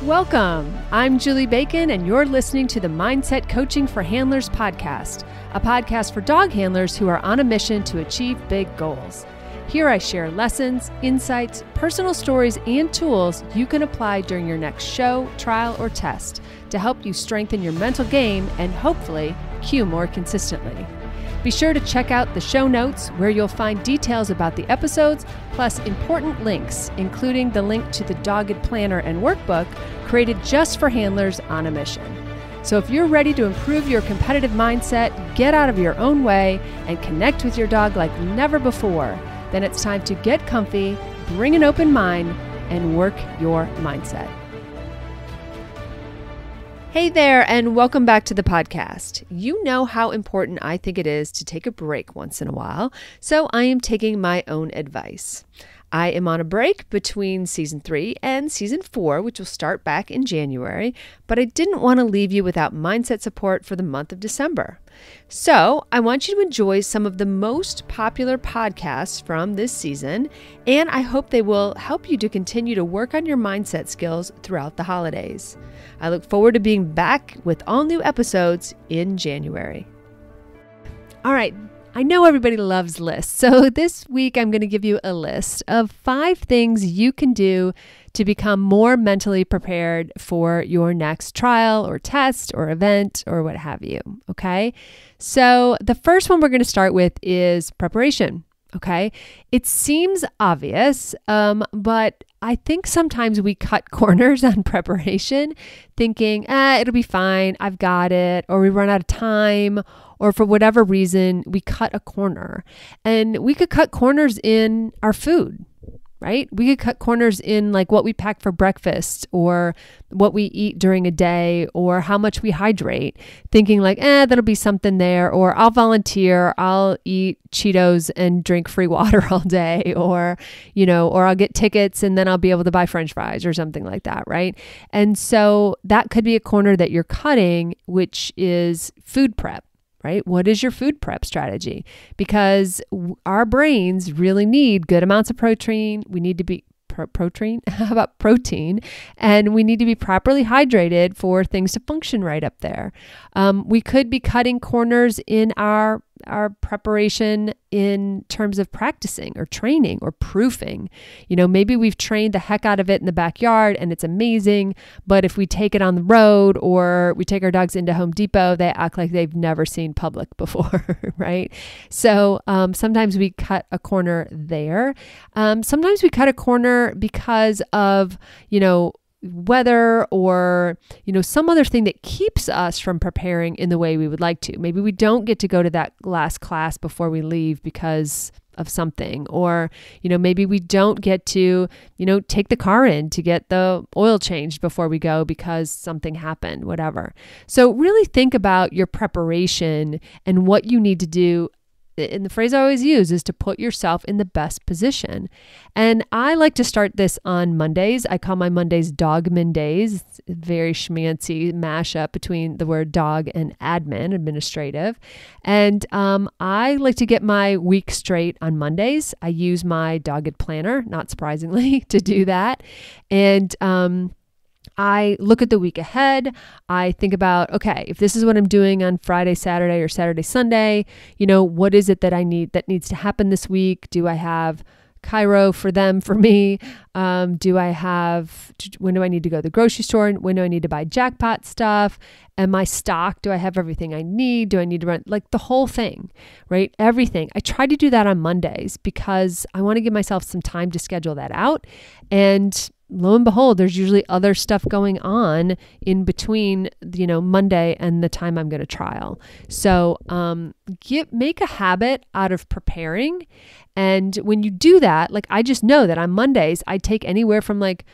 Welcome. I'm Julie Bacon, and you're listening to the Mindset Coaching for Handlers podcast, a podcast for dog handlers who are on a mission to achieve big goals. Here I share lessons, insights, personal stories, and tools you can apply during your next show, trial, or test to help you strengthen your mental game and hopefully cue more consistently. Be sure to check out the show notes where you'll find details about the episodes, plus important links, including the link to the Dogged Planner and Workbook created just for handlers on a mission. So if you're ready to improve your competitive mindset, get out of your own way, and connect with your dog like never before, then it's time to get comfy, bring an open mind, and work your mindset. Hey there, and welcome back to the podcast. You know how important I think it is to take a break once in a while, so I am taking my own advice. I am on a break between season 3 and season 4, which will start back in January, but I didn't want to leave you without mindset support for the month of December. So I want you to enjoy some of the most popular podcasts from this season, and I hope they will help you to continue to work on your mindset skills throughout the holidays. I look forward to being back with all new episodes in January. All right. I know everybody loves lists, so this week I'm going to give you a list of 5 things you can do to become more mentally prepared for your next trial or test or event or what have you, okay? So the first one we're going to start with is preparation, okay? It seems obvious, but I think sometimes we cut corners on preparation, thinking, it'll be fine, I've got it, or we run out of time, or for whatever reason, we cut a corner. And we could cut corners in our food, right? We could cut corners in like what we pack for breakfast or what we eat during a day or how much we hydrate, thinking like, that'll be something there, or I'll volunteer, I'll eat Cheetos and drink free water all day, or I'll get tickets and then I'll be able to buy French fries or something like that, right? And so that could be a corner that you're cutting, which is food prep. Right? What is your food prep strategy? Because our brains really need good amounts of protein. We need to be protein. How about protein? And we need to be properly hydrated for things to function right up there. We could be cutting corners in our preparation in terms of practicing or training or proofing. Maybe we've trained the heck out of it in the backyard and it's amazing, but if we take it on the road or we take our dogs into Home Depot, they act like they've never seen public before, right? So sometimes we cut a corner there. Sometimes we cut a corner because of, weather or, some other thing that keeps us from preparing in the way we would like to. Maybe we don't get to go to that last class before we leave because of something, or, maybe we don't get to, take the car in to get the oil changed before we go because something happened, whatever. So really think about your preparation and what you need to do. And the phrase I always use is to put yourself in the best position. And I like to start this on Mondays. I call my Mondays Dogman Days. It's a very schmancy mashup between the word dog and admin, administrative. And I like to get my week straight on Mondays. I use my Dogged Planner, not surprisingly, to do that. And I look at the week ahead. I think about, okay, if this is what I'm doing on Friday, Saturday, or Saturday, Sunday, what is it that I need that needs to happen this week? Do I have Cairo for them, for me? When do I need to go to the grocery store? When do I need to buy jackpot stuff? Am I stocked? Do I have everything I need? Do I need to run, like the whole thing, right? Everything. I try to do that on Mondays because I want to give myself some time to schedule that out. And lo and behold, there's usually other stuff going on in between, Monday and the time I'm going to trial. So make a habit out of preparing. And when you do that, like I just know that on Mondays, I take anywhere from it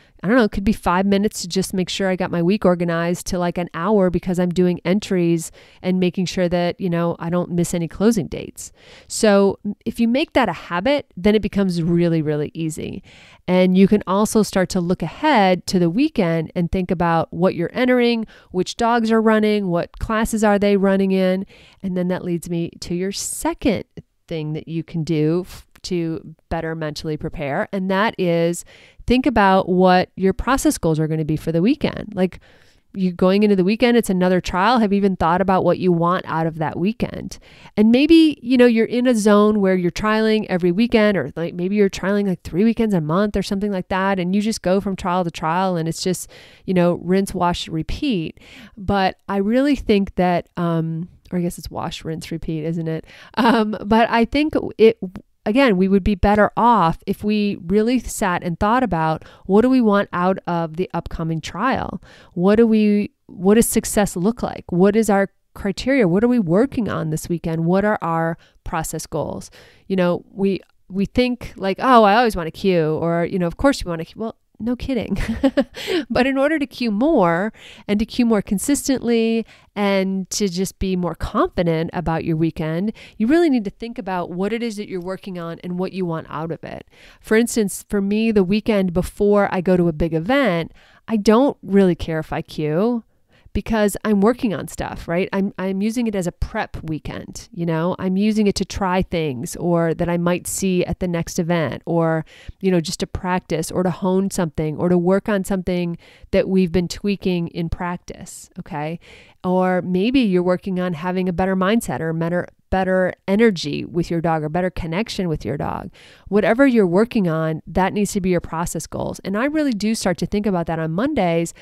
could be 5 minutes to just make sure I got my week organized to like an hour because I'm doing entries and making sure that, I don't miss any closing dates. So if you make that a habit, then it becomes really, really easy. And you can also start to look ahead to the weekend and think about what you're entering, which dogs are running, what classes are they running in. And then that leads me to your second thing that you can do to better mentally prepare. And that is, think about what your process goals are going to be for the weekend. Like, you going into the weekend, it's another trial. Have you even thought about what you want out of that weekend? And maybe, you're in a zone where you're trialing every weekend, or like maybe you're trialing like 3 weekends a month or something like that. And you just go from trial to trial and it's just, rinse, wash, repeat. But I really think that, or I guess it's wash, rinse, repeat, isn't it? But I think again, we would be better off if we really sat and thought about, what do we want out of the upcoming trial? What does success look like? What is our criteria? What are we working on this weekend? What are our process goals? We think like, oh, I always want a cue, or, of course you want a cue. Well, no kidding. But in order to cue more and to cue more consistently and to just be more confident about your weekend, you really need to think about what it is that you're working on and what you want out of it. For instance, for me, the weekend before I go to a big event, I don't really care if I cue, because I'm working on stuff, right? I'm using it as a prep weekend. I'm using it to try things, or that I might see at the next event, or, just to practice, or to hone something, or to work on something that we've been tweaking in practice. Okay. Or maybe you're working on having a better mindset, or better energy with your dog, or better connection with your dog. Whatever you're working on, that needs to be your process goals. And I really do start to think about that on Mondays.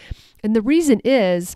And the reason is,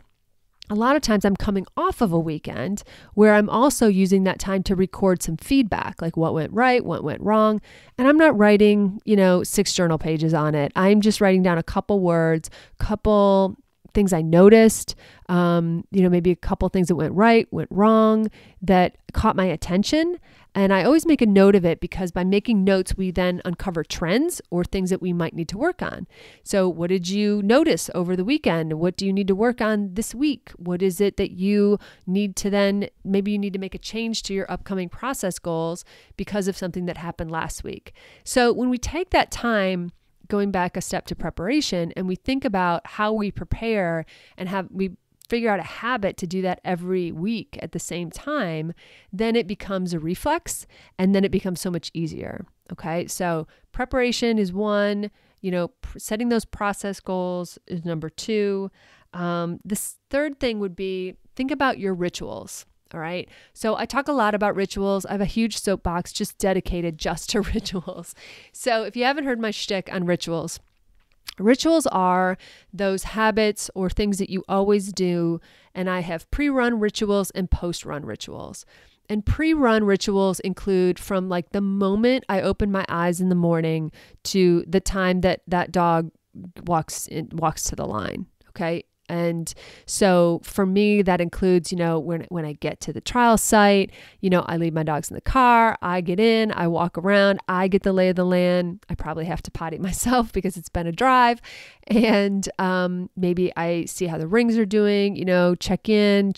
a lot of times I'm coming off of a weekend where I'm also using that time to record some feedback, like what went right, what went wrong. And I'm not writing, 6 journal pages on it. I'm just writing down a couple words, couple things I noticed, maybe a couple things that went right, went wrong, that caught my attention. And I always make a note of it, because by making notes, we then uncover trends or things that we might need to work on. So what did you notice over the weekend? What do you need to work on this week? What is it that you need to then, maybe you need to make a change to your upcoming process goals because of something that happened last week. So when we take that time, going back a step to preparation, and we think about how we prepare and we figure out a habit to do that every week at the same time, then it becomes a reflex, and then it becomes so much easier. Okay. So preparation is one, setting those process goals is number 2. This third thing would be, think about your rituals. All right. So I talk a lot about rituals. I have a huge soapbox just dedicated just to rituals. So if you haven't heard my shtick on rituals, rituals are those habits or things that you always do. And I have pre-run rituals and post-run rituals. And pre-run rituals include from like the moment I open my eyes in the morning to the time that that dog walks to the line. Okay. And so for me, that includes, when I get to the trial site, I leave my dogs in the car, I get in, I walk around, I get the lay of the land. I probably have to potty myself because it's been a drive. And maybe I see how the rings are doing, check in,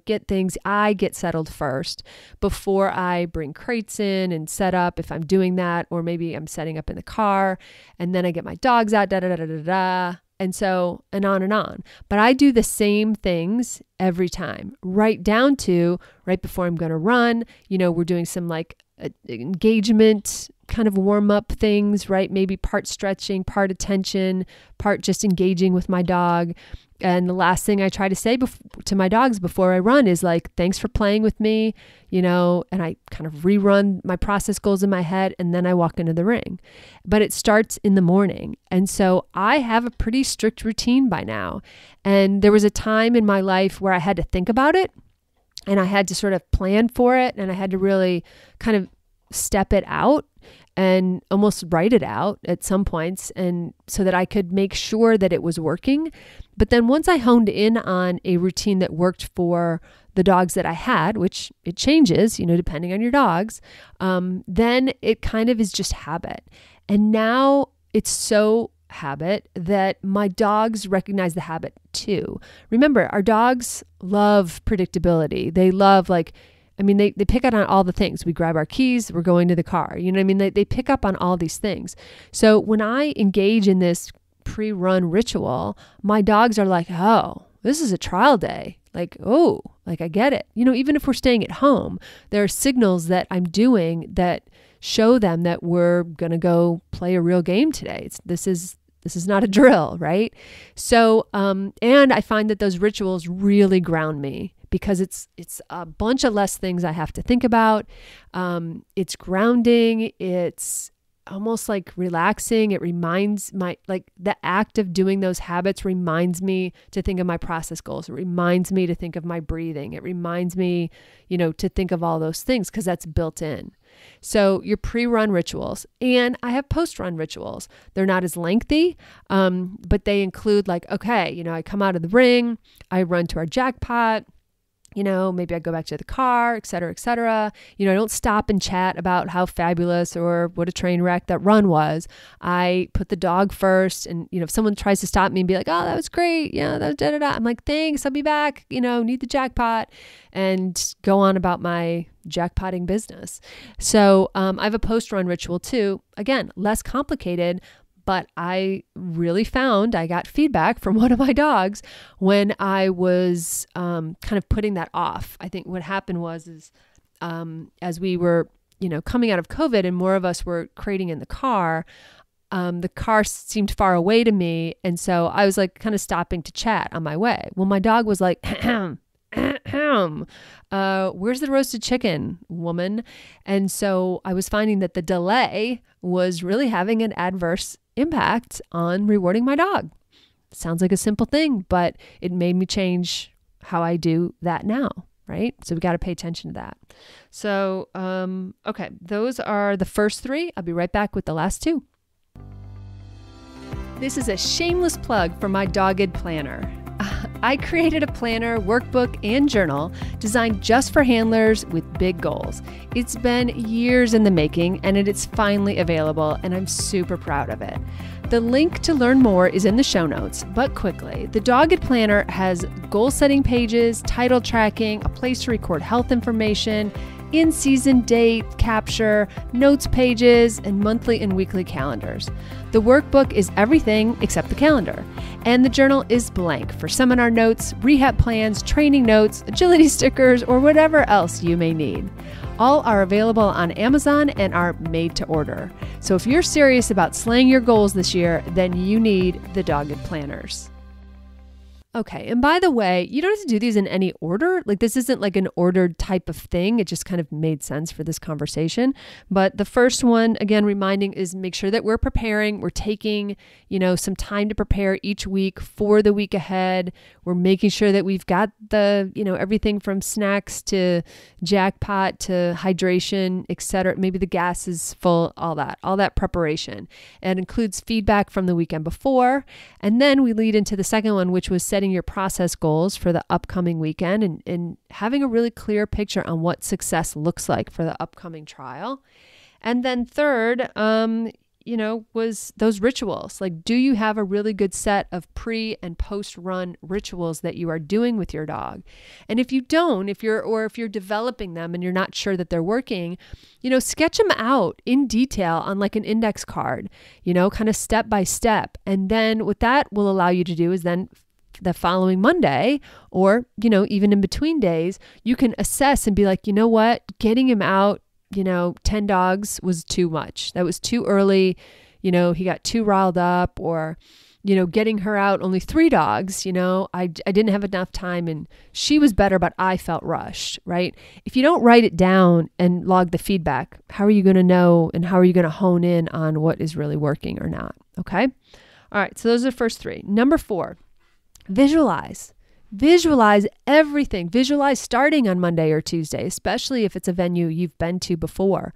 get things. I get settled first before I bring crates in and set up if I'm doing that, or maybe I'm setting up in the car, and then I get my dogs out, da-da-da-da-da-da. And so, and on and on. But I do the same things every time, right down to right before I'm going to run. We're doing some like engagement kind of warm up things, right? Maybe part stretching, part attention, part just engaging with my dog. And the last thing I try to say to my dogs before I run is like, thanks for playing with me, and I kind of rerun my process goals in my head, and then I walk into the ring. But it starts in the morning. And so I have a pretty strict routine by now. And there was a time in my life where I had to think about it, and I had to sort of plan for it, and I had to really kind of step it out and almost write it out at some points, and so that I could make sure that it was working. But then once I honed in on a routine that worked for the dogs that I had, which it changes, depending on your dogs, then it kind of is just habit. And now it's so habit that my dogs recognize the habit too. Remember, our dogs love predictability. They love they pick up on all the things. We grab our keys, we're going to the car. They pick up on all these things. So when I engage in this pre-run ritual, my dogs are like, oh, this is a trial day. I get it. Even if we're staying at home, there are signals that I'm doing that show them that we're going to go play a real game today. This is not a drill, right? So, and I find that those rituals really ground me because it's a bunch of less things I have to think about. It's grounding. It's almost like relaxing. It reminds the act of doing those habits reminds me to think of my process goals. It reminds me to think of my breathing. It reminds me, to think of all those things because that's built in. So your pre-run rituals, and I have post-run rituals. They're not as lengthy, but they include I come out of the ring, I run to our jackpot, maybe I go back to the car, et cetera, et cetera. I don't stop and chat about how fabulous or what a train wreck that run was. I put the dog first. And, if someone tries to stop me and be like, oh, that was great. Yeah, that was da-da-da. I'm like, thanks, I'll be back, need the jackpot, and go on about my jackpotting business. So I have a post-run ritual too. Again, less complicated, but I really found I got feedback from one of my dogs when I was kind of putting that off. I think what happened was as we were, coming out of COVID and more of us were crating in the car seemed far away to me. And so I was like kind of stopping to chat on my way. Well, my dog was like, where's the roasted chicken, woman? And so I was finding that the delay was really having an adverse impact on rewarding my dog. Sounds like a simple thing, but it made me change how I do that now, right? So we got to pay attention to that. So, okay, those are the first three. I'll be right back with the last two. This is a shameless plug for my dogged planner. I created a planner, workbook, and journal designed just for handlers with big goals. It's been years in the making, and it is finally available, and I'm super proud of it. The link to learn more is in the show notes, but quickly, the Dogged Planner has goal-setting pages, title tracking, a place to record health information, in-season date capture, notes pages, and monthly and weekly calendars. The workbook is everything except the calendar, and the journal is blank for seminar notes, rehab plans, training notes, agility stickers, or whatever else you may need. All are available on Amazon and are made to order. So if you're serious about slaying your goals this year, then you need the Dogged Planners. Okay, and by the way, you don't have to do these in any order. Like this isn't like an ordered type of thing. It just kind of made sense for this conversation. But the first one, again, reminding is make sure that we're preparing. We're taking, some time to prepare each week for the week ahead. We're making sure that we've got the, everything from snacks to jackpot to hydration, etc. Maybe the gas is full, all that preparation. And it includes feedback from the weekend before. And then we lead into the second one, which was setting your process goals for the upcoming weekend and having a really clear picture on what success looks like for the upcoming trial. And then third, was those rituals. Like, do you have a really good set of pre and post run rituals that you are doing with your dog? And if you don't, if you're developing them and you're not sure that they're working, sketch them out in detail on like an index card, kind of step by step. And then what that will allow you to do is then the following Monday or, even in between days, you can assess and be like, you know what, getting him out, 10 dogs was too much. That was too early. He got too riled up, or, getting her out only 3 dogs, I didn't have enough time and she was better, but I felt rushed, right? If you don't write it down and log the feedback, how are you going to know and how are you going to hone in on what is really working or not? Okay. All right. So those are the first 3. Number 4. Visualize everything. Visualize starting on Monday or Tuesday, especially if it's a venue you've been to before.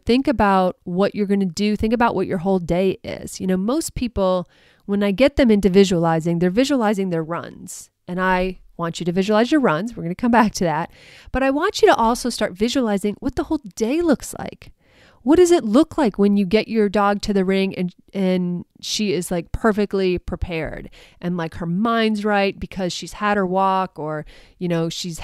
Think about what you're going to do. Think about what your whole day is. Most people, when I get them into visualizing, they're visualizing their runs. And I want you to visualize your runs. We're going to come back to that. But I want you to also start visualizing what the whole day looks like. What does it look like when you get your dog to the ring and she is like perfectly prepared and like her mind's right because she's had her walk, or, she's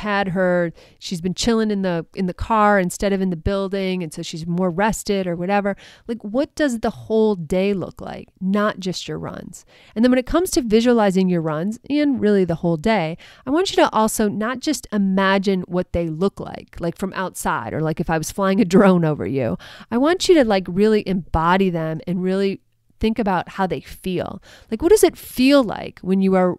been chilling in the car instead of in the building. And so she's more rested or whatever. Like, what does the whole day look like? Not just your runs. And then when it comes to visualizing your runs and really the whole day, I want you to also not just imagine what they look like from outside, or like if I was flying a drone over you. I want you to like really embody them and really think about how they feel. Like, what does it feel like when you are,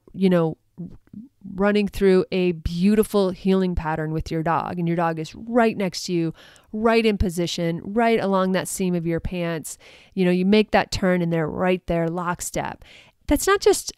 running through a beautiful healing pattern with your dog, and your dog is right next to you, right in position, right along that seam of your pants. You make that turn and they're right there, lockstep. It's not just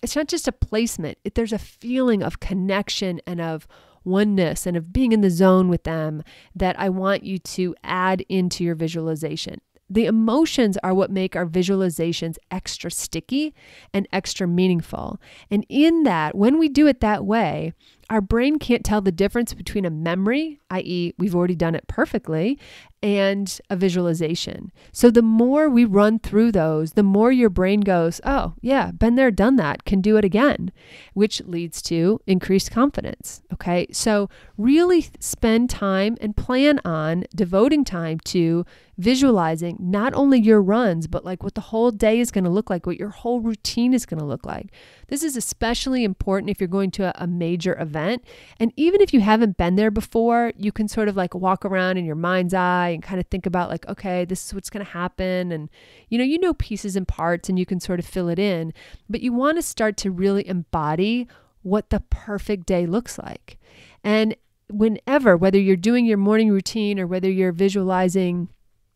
a placement. There's a feeling of connection and of oneness and of being in the zone with them that I want you to add into your visualization. The emotions are what make our visualizations extra sticky and extra meaningful. And in that, when we do it that way, our brain can't tell the difference between a memory, i.e., we've already done it perfectly, and a visualization. So the more we run through those, the more your brain goes, oh, yeah, been there, done that, can do it again, which leads to increased confidence. Okay, so really spend time and plan on devoting time to visualizing not only your runs, but like what the whole day is going to look like, what your whole routine is going to look like. This is especially important if you're going to a major event. And even if you haven't been there before, you can sort of like walk around in your mind's eye and kind of think about like, okay, this is what's going to happen. And you know pieces and parts and you can sort of fill it in, but you want to start to really embody what the perfect day looks like. And whether you're doing your morning routine or whether you're visualizing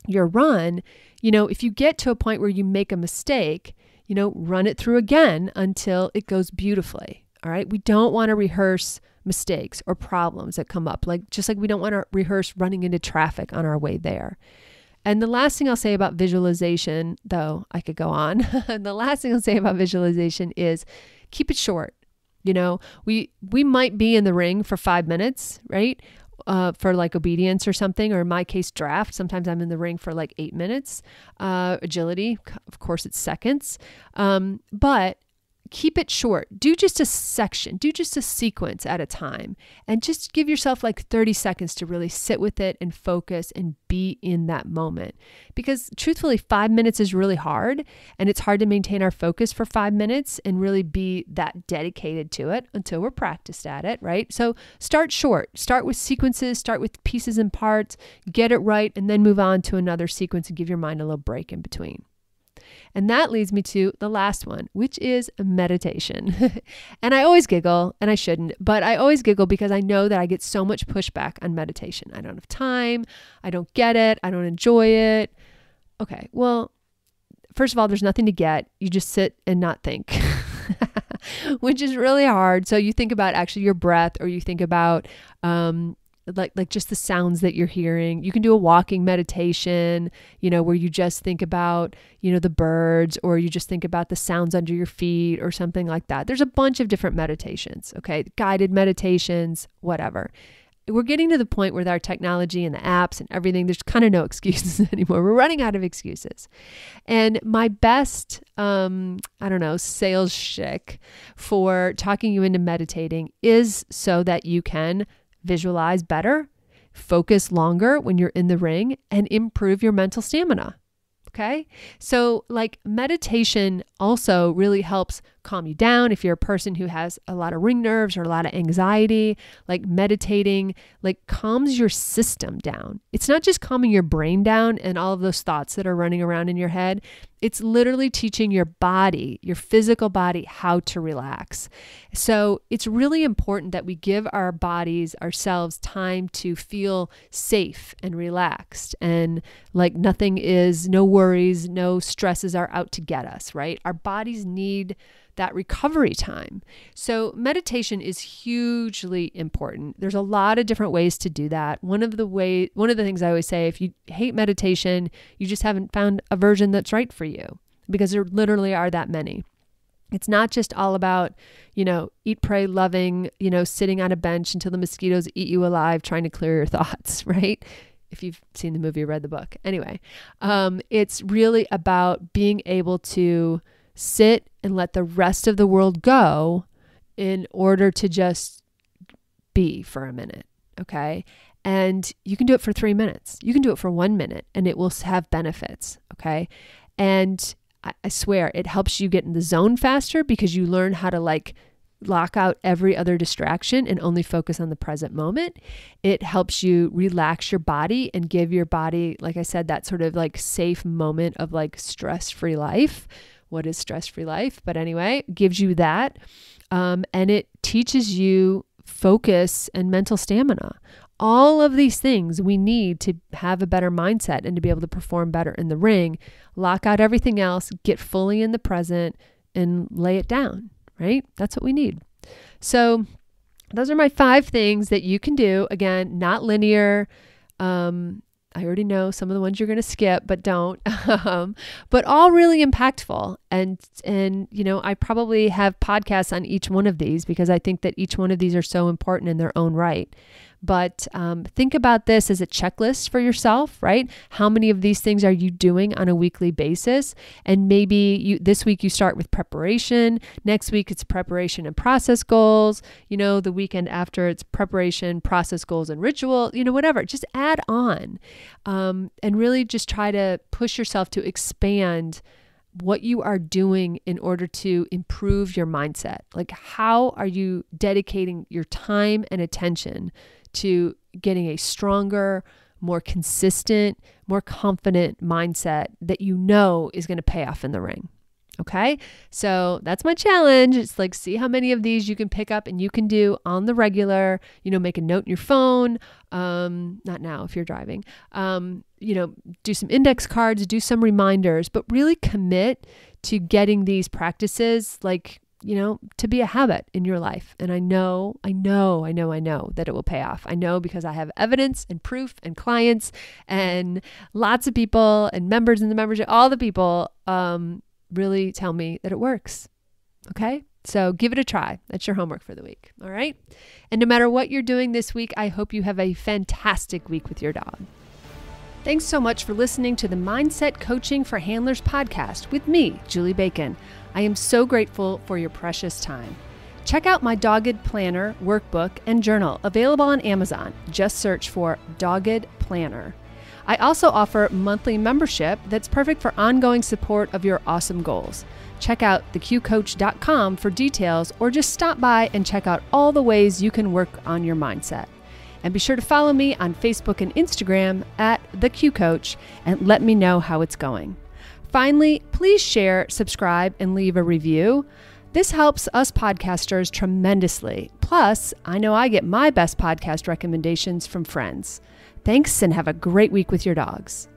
your run, if you get to a point where you make a mistake, run it through again until it goes beautifully. All right. We don't want to rehearse mistakes or problems that come up, just like we don't want to rehearse running into traffic on our way there. And the last thing I'll say about visualization, though I could go on, the last thing I'll say about visualization is keep it short. We might be in the ring for 5 minutes, right? For like obedience or something, or in my case, draft. Sometimes I'm in the ring for like 8 minutes. Agility, of course, it's seconds. But keep it short. Do just a section, do just a sequence at a time, and just give yourself like 30 seconds to really sit with it and focus and be in that moment. Because truthfully, 5 minutes is really hard, and it's hard to maintain our focus for 5 minutes and really be that dedicated to it until we're practiced at it, right? So start short, start with sequences, start with pieces and parts, get it right, and then move on to another sequence and give your mind a little break in between. And that leads me to the last one, which is meditation. And I always giggle, and I shouldn't, but I always giggle because I know that I get so much pushback on meditation. I don't have time. I don't get it. I don't enjoy it. Okay, well, first of all, there's nothing to get. You just sit and not think, which is really hard. So you think about actually your breath, or you think about like just the sounds that you're hearing. You can do a walking meditation, where you just think about, the birds, or you just think about the sounds under your feet or something like that. There's a bunch of different meditations, okay? Guided meditations, whatever. We're getting to the point with our technology and the apps and everything, there's kind of no excuses anymore. We're running out of excuses. And my best, sales shtick for talking you into meditating is so that you can visualize better, focus longer when you're in the ring, and improve your mental stamina. Okay. So like meditation also really helps calm you down. If you're a person who has a lot of ring nerves or a lot of anxiety, like meditating, like calms your system down. It's not just calming your brain down and all of those thoughts that are running around in your head. It's literally teaching your body, your physical body, how to relax. So it's really important that we give our bodies, ourselves, time to feel safe and relaxed, and like no worries, no stresses are out to get us, right? Our bodies need that recovery time. So meditation is hugely important. There's a lot of different ways to do that. One of the things I always say, if you hate meditation, you just haven't found a version that's right for you, because there literally are that many. It's not just all about, eat, pray, loving, sitting on a bench until the mosquitoes eat you alive, trying to clear your thoughts, right? If you've seen the movie or read the book. Anyway, it's really about being able to sit and let the rest of the world go in order to just be for a minute. Okay. And you can do it for 3 minutes. You can do it for 1 minute, and it will have benefits. Okay. And I swear it helps you get in the zone faster, because you learn how to like lock out every other distraction and only focus on the present moment. It helps you relax your body and give your body, like I said, that sort of like safe moment of like stress-free life. What is stress-free life? But anyway, gives you that. And it teaches you focus and mental stamina. All of these things we need to have a better mindset and to be able to perform better in the ring. Lock out everything else, get fully in the present, and lay it down, right? That's what we need. So those are my 5 things that you can do. Again, not linear. I already know some of the ones you're going to skip, but don't. But all really impactful. And I probably have podcasts on each one of these because I think that each one of these are so important in their own right. But think about this as a checklist for yourself, right? How many of these things are you doing on a weekly basis? And maybe this week you start with preparation. Next week it's preparation and process goals. The weekend after it's preparation, process goals, and ritual, whatever. Just add on and really just try to push yourself to expand what you are doing in order to improve your mindset. Like, how are you dedicating your time and attention to getting a stronger, more consistent, more confident mindset that is going to pay off in the ring? Okay. So that's my challenge. It's like, see how many of these you can pick up and you can do on the regular, make a note in your phone. Not now if you're driving, do some index cards, do some reminders, but really commit to getting these practices to be a habit in your life. And I know that it will pay off. I know because I have evidence and proof and clients and lots of people and members in the membership, all the people, really tell me that it works. Okay. So give it a try. That's your homework for the week. All right. And no matter what you're doing this week, I hope you have a fantastic week with your dog. Thanks so much for listening to the Mindset Coaching for Handlers podcast with me, Julie Bacon. I am so grateful for your precious time. Check out my Dogged Planner workbook and journal available on Amazon. Just search for Dogged Planner. I also offer monthly membership that's perfect for ongoing support of your awesome goals. Check out theqcoach.com for details, or just stop by and check out all the ways you can work on your mindset. And be sure to follow me on Facebook and Instagram at theqcoach and let me know how it's going. Finally, please share, subscribe, and leave a review. This helps us podcasters tremendously. Plus, I know I get my best podcast recommendations from friends. Thanks, and have a great week with your dogs.